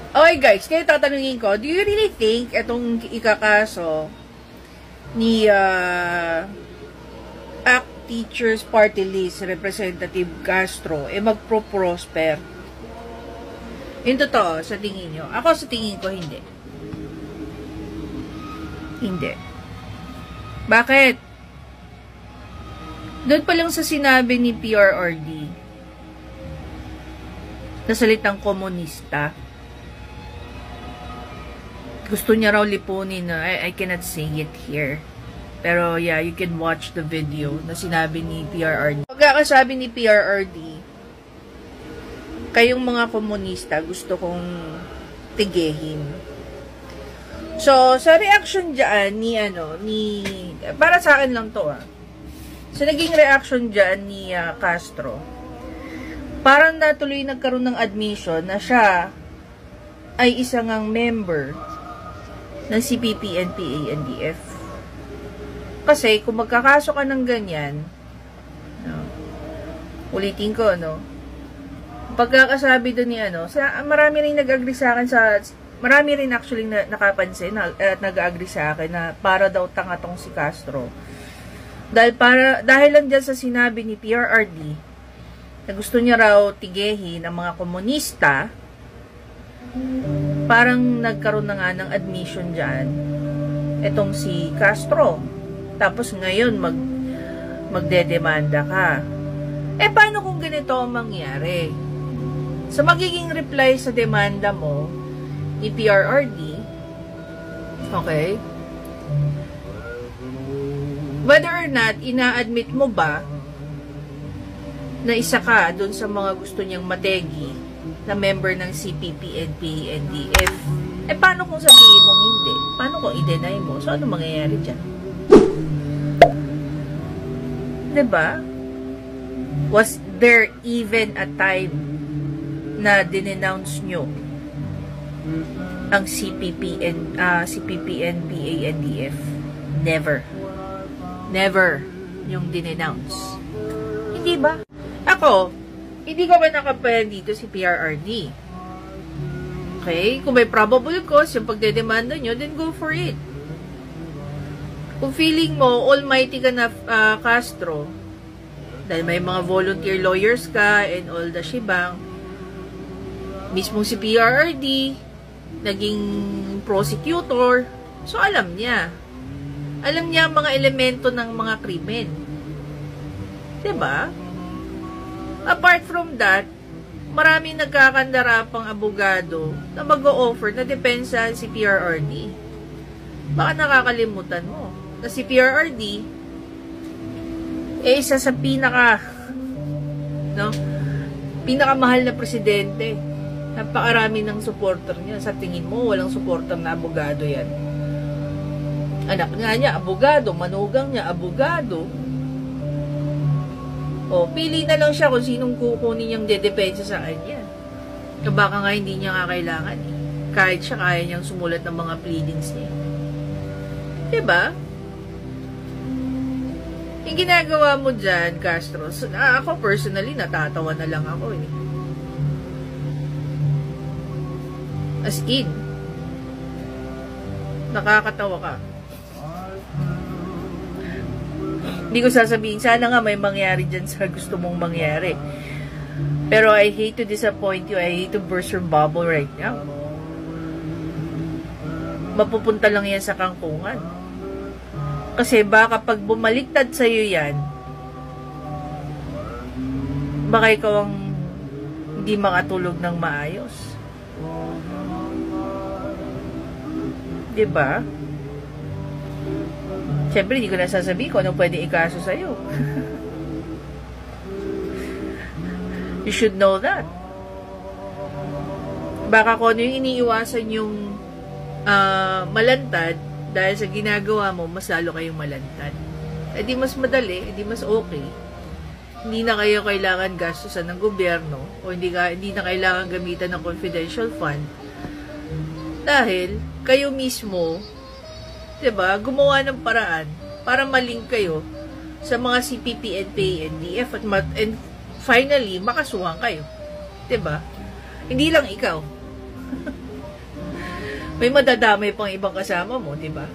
Okay guys, kaya tatanungin ko, do you really think itong ikakaso ni ACT Teachers Party List Representative Castro magpro-prosper? Yung totoo, sa tingin nyo? Ako sa tingin ko, hindi. Hindi. Bakit? Doon pa lang sa sinabi ni PRRD na salitang komunista, gusto niya raw lipunin na, I cannot say it here. Pero yeah, you can watch the video na sinabi ni PRRD. Pagkakasabi ni PRRD, kayong mga komunista, gusto kong tigehin. So, sa reaction dyan ni para sa akin lang to sa naging reaction dyan ni Castro, parang natuloy nagkaroon ng admission na siya ay isang member ng CPP, NPA, NDF. Kasi, kung magkakaso ka ng ganyan, ulitin ko, pagkakasabi doon ni marami rin nag-agree sa akin marami rin actually nakapansin at nag-agree sa akin na para daw tanga tong si Castro. Dahil lang dyan sa sinabi ni PRRD na gusto niya raw tigehin ang mga komunista, parang nagkaroon na nga ng admission dyan etong si Castro. Tapos ngayon magdedemanda ka. Paano kung ganito ang mangyari? So magiging reply sa demanda mo ni PRRD, okay, whether or not ina-admit mo ba na isa ka dun sa mga gusto niyang mategi na member ng CPP, NPA, NDF. Paano kung sabihin mong hindi? Paano kung i-deny mo? So, ano mangyayari dyan? Diba? Was there even a time na dinenounce nyo ang CPP, NPA, NDF? Never. Never yung dinenounce. Hindi ba? Ako, hindi ko ba nakapayan dito si PRRD? Okay? Kung may probable cause yung pagdedemanda nyo, then go for it. Kung feeling mo, almighty ka na Castro, dahil may mga volunteer lawyers ka and all the shebang, mismo si PRRD, naging prosecutor, so alam niya. Alam niya ang mga elemento ng mga krimen. Diba? Apart from that, maraming nagkakandarapang abogado na mag-o-offer na depensa si PRRD. Baka nakakalimutan mo na si PRRD isa sa pinakamahal na presidente. Napakarami ng supporter niya. Sa tingin mo, walang supporter na abogado yan. Anak nga niya, abogado. Manugang niya, abogado. Pili na lang siya kung sinong kukunin niyang dedepensa sa kanya. Baka nga hindi niya nga kailangan Kahit siya, kaya niyang sumulat ng mga pleadings niya. Diba? Yung ginagawa mo dyan, Castro, ako personally, natatawa na lang ako As in, nakakatawa ka. Hindi ko sasabihin, sana nga may mangyari dyan sa gusto mong mangyari. Pero I hate to disappoint you. I hate to burst your bubble right now. Mapupunta lang yan sa kangkungan. Kasi baka pag bumaliktad sa'yo yan, baka ikaw ang hindi makatulog ng maayos. Diba? Siyempre, hindi ko na sasabihin kung anong pwedeng ikaso sa'yo. You should know that. Baka kung ano yung iniiwasan yung malantad, dahil sa ginagawa mo, mas lalo kayong malantad. Di mas madali, di mas okay. Hindi na kayo kailangan gastusan ng gobyerno o hindi na kailangan gamitan ng confidential fund dahil kayo mismo, diba, gumawa ng paraan para malink kayo sa mga CPP, NPA, NDF and finally, makasuhan kayo. Diba? Hindi lang ikaw. May madadamay pang ibang kasama mo, di ba?